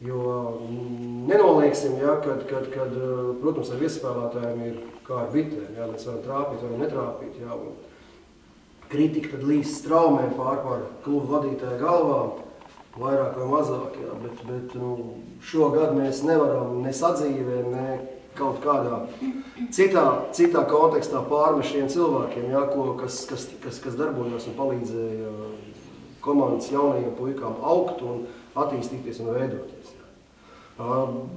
Jo nenolieksim, ja, kad protams, ar viesspēlētājiem ir kā ar bitēm. Ja, mēs varam trāpīt, varam netrāpīt. Ja, kritika tad līdz straumēm pār klubu vadītāju galvām, vairāk vai mazāk. Ja, bet šogad mēs nevaram ne sadzīvē, ne kaut kādā citā kontekstā pārmest šiem cilvēkiem, ja, kas darbojās un palīdzēja komandas jaunajiem puikām augt un attīstīties un veidoties.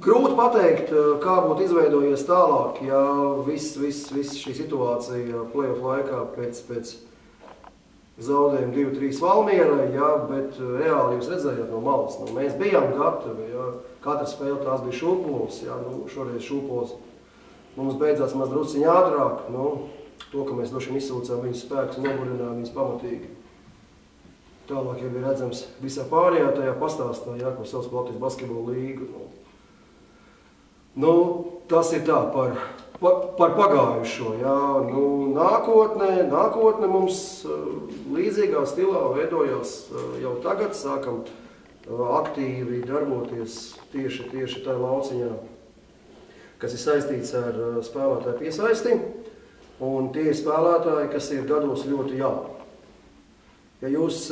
Grūti pateikt, kā būtu izveidojies tālāk, ja viss šī situācija play-off laikā pēc zaudējuma 2-3 Valmierai, ja, bet reāli jūs redzējāt no malas. Mēs bijām gatavi, ja, katra spēle tās bija Šūpols, ja, šoreiz Šūpols mums beidzās maz drusciņi ātrāk, to, ka mēs droši vien izsūcām viņus spēkus un noburinājām viņus pamatīgi. Tālāk jau bija redzams visā pārējā tajā pastāstā, ja, ko sauc par Latvijas basketbola līgu. Tas ir tā par pagājušo. Ja. Nākotne mums līdzīgā stilā veidojās jau tagad, sākam aktīvi darboties tieši tajā lauciņā, kas ir saistīts ar spēlētāju piesaisti, un tie ir spēlētāji, kas ir gados ļoti jauni. Ja jūs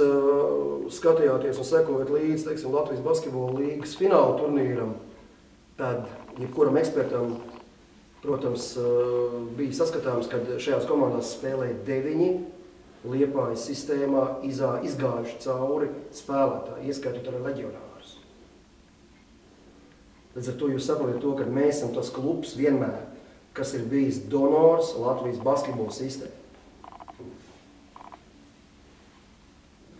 skatījāties un sekojat līdzi, teiksim, Latvijas basketbola līgas fināla turnīram, tad jebkuram ekspertam, protams, bija saskatāms, ka šajās komandās spēlēja 9 Liepājas sistēmā izgājuši cauri spēlētāji, ieskaitot arī leģionārus. Līdz ar to jūs saprotat to, ka mēs esam tas klubs vienmēr, kas ir bijis donors Latvijas basketbola sistēmā.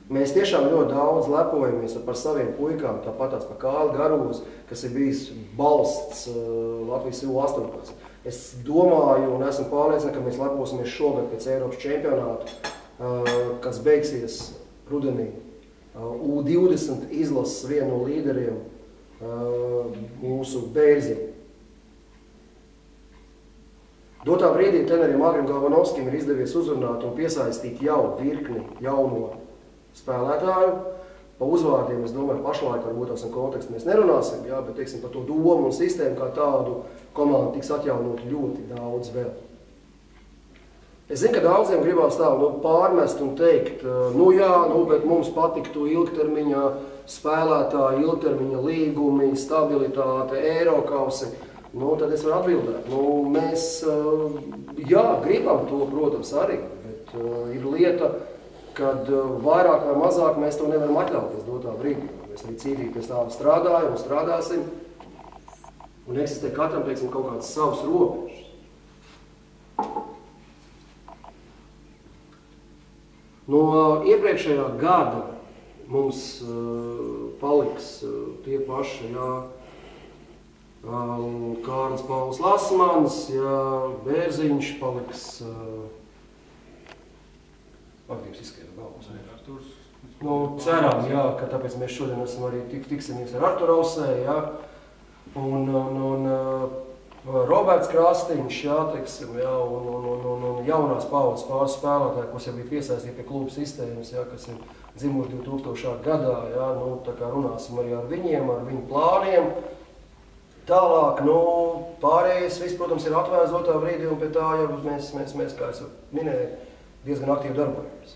Mēs tiešām ļoti daudz lepojamies par saviem puikām, tāpatās par Kāli Garozu, kas ir bijis balsts Latvijas U18. Es domāju un esmu pārliecināts, ka mēs leposimies šogad pēc Eiropas čempionāta, kas beigsies rudenī. U20 izlases vienu no līderiem mūsu Bērziņu. Dotā brīdī treneriem Agrim Galvanovskim ir izdevies uzrunāt un piesaistīt jau virkni jauno spēlētāju. Pa uzvārdiem, es domāju, pašlaik varbūt tās kontekstu mēs nerunāsim, jā, bet teiksim, par to domu un sistēmu kā tādu komandu tiks atjaunot ļoti daudz vēl. Es zinu, ka daudziem gribās tā pārmest un teikt, bet mums patiktu ilgtermiņa spēlētāji, ilgtermiņa līgumi, stabilitāte, Eirokausi. Tad es varu atbildēt. Mēs, gribam to, protams, arī, bet ir lieta, kad vairāk vai mazāk mēs to nevaram atļauties dotā brīdī. Mēs arī cītīgi pēc tā strādājam un strādāsim, un eksistē katram, teiksim, kaut kāds savs robežas. No iepriekšējā gada mums paliks tie paši, Kārlis Pauls Lasmans, Bērziņš paliks aktīvs izskaidro galvas. Ceram, ka tāpēc mēs šodien esam arī tiksimies ar Arturu Ausēju, un Roberts Krastiņš, teiksim, un jaunās paudzes pāris spēlētāji, kas jau bija piesaistīti pie klubu sistēmas, kas ir dzimuši 2000. gadā, tā kā runāsim arī ar viņiem, ar viņu plāniem. Tālāk, pārējais viss, protams, ir atvērts dotā brīdī, un pie tā jau mēs, kā es minēju, diezgan aktīvi darbojamies.